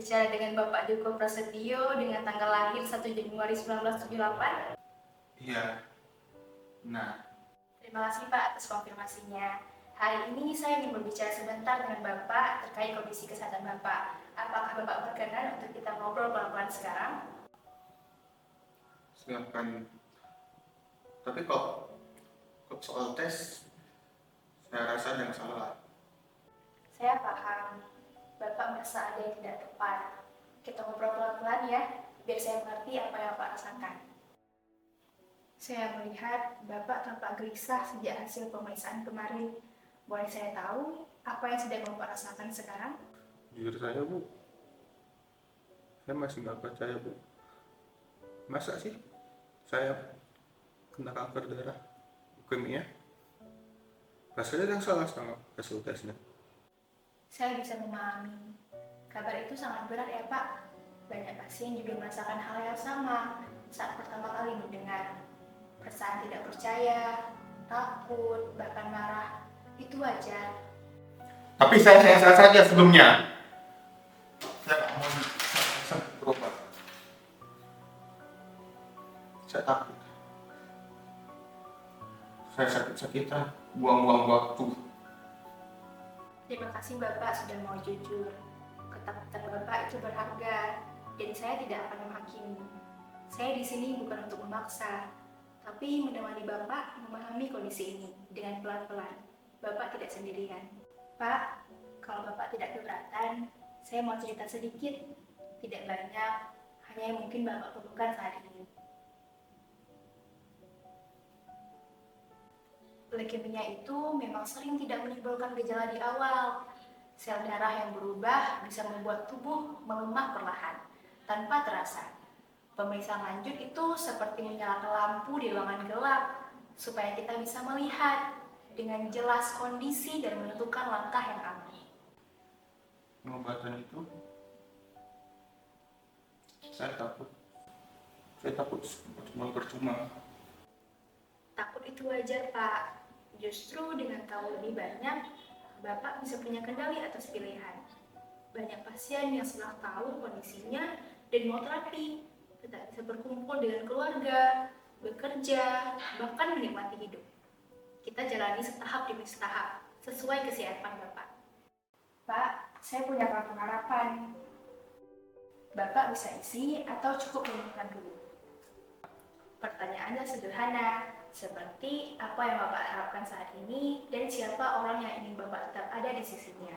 berbicara dengan Bapak Joko Prasetyo dengan tanggal lahir 1 Januari 1978? Iya, nah, Terima kasih Pak atas konfirmasinya. Hari ini saya ingin berbicara sebentar dengan Bapak terkait kondisi kesehatan Bapak. Apakah Bapak berkenan untuk kita ngobrol pelan-pelan sekarang? silakan. Tapi kok soal tes, saya rasa ada yang salah. Saya paham, Bapak merasa ada yang tidak tepat. Kita ngobrol pelan-pelan ya, biar saya mengerti apa yang Bapak rasakan. Saya melihat Bapak tampak gelisah sejak hasil pemeriksaan kemarin. Boleh saya tahu apa yang sedang Bapak rasakan sekarang? Jujur saya, Bu, saya masih nggak percaya, Bu. Masa sih saya kena kanker darah, leukemia? Rasanya ada yang salah sama hasil tesnya. Saya bisa memahami. Kabar itu sangat berat ya Pak. Banyak pasien juga merasakan hal yang sama saat pertama kali mendengar. Perasaan tidak percaya, takut, bahkan marah. Itu wajar. Tapi saya sehat saja sebelumnya. Saya nggak mau berobat. Saya takut. Saya sakit-sakitan, buang-buang waktu. Terima kasih Bapak sudah mau jujur. Ketakutan Bapak itu berharga, dan saya tidak akan menghakimi. Saya di sini bukan untuk memaksa, tapi menemani Bapak memahami kondisi ini dengan pelan-pelan. Bapak tidak sendirian. Pak, kalau Bapak tidak keberatan, saya mau cerita sedikit. Tidak banyak, hanya yang mungkin Bapak perlukan saat ini. Leukemia itu memang sering tidak menimbulkan gejala di awal. Sel darah yang berubah bisa membuat tubuh melemah perlahan, tanpa terasa. Pemeriksaan lanjut itu seperti menyalakan lampu di ruangan gelap, supaya kita bisa melihat dengan jelas kondisi dan menentukan langkah yang aman. Pengobatan itu, saya takut cuma percuma. Takut itu wajar, Pak. Justru dengan tahu lebih banyak, Bapak bisa punya kendali atas pilihan. Banyak pasien yang setelah tahu kondisinya dan mau terapi, tetap bisa berkumpul dengan keluarga, bekerja, bahkan menikmati hidup. Kita jalani setahap demi setahap, sesuai kesiapan Bapak. Pak, saya punya kartu harapan. Bapak bisa isi atau cukup menyimpan dulu. Pertanyaannya sederhana, seperti apa yang Bapak harapkan saat ini dan siapa orang yang ingin Bapak tetap ada di sisinya.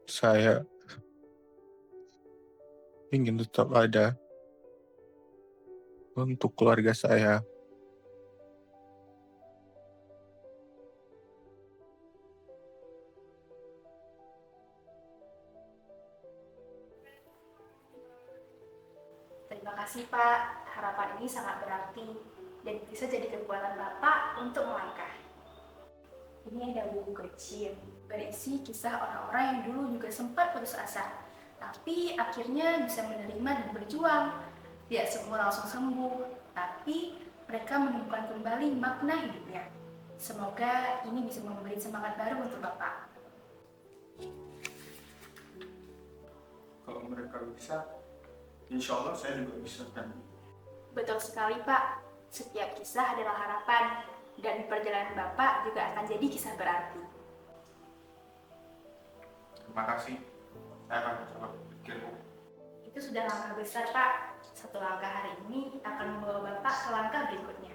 Saya ingin tetap ada untuk keluarga saya. Terima kasih Pak, harapan ini sangat berarti dan bisa jadi kekuatan Bapak untuk melangkah. Ini ada buku kecil, berisi kisah orang-orang yang dulu juga sempat putus asa, tapi akhirnya bisa menerima dan berjuang. Tidak semua langsung sembuh, tapi mereka menemukan kembali makna hidupnya. Semoga ini bisa memberi semangat baru untuk Bapak. Kalau mereka bisa, insya Allah saya juga bisa kan. Betul sekali Pak, setiap kisah adalah harapan, dan perjalanan Bapak juga akan jadi kisah berarti. Terima kasih. Saya akan coba berpikir. Itu sudah langkah besar Pak. Satu langkah hari ini akan membawa Bapak ke langkah berikutnya.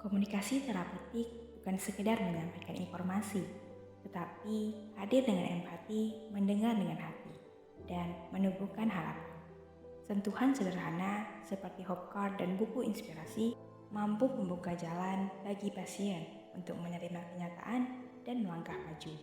Komunikasi terapeutik bukan sekedar menyampaikan informasi, tetapi hadir dengan empati, mendengar dengan hati, dan menumbuhkan harapan. Sentuhan sederhana seperti hope card dan buku inspirasi mampu membuka jalan bagi pasien untuk menerima kenyataan dan melangkah maju.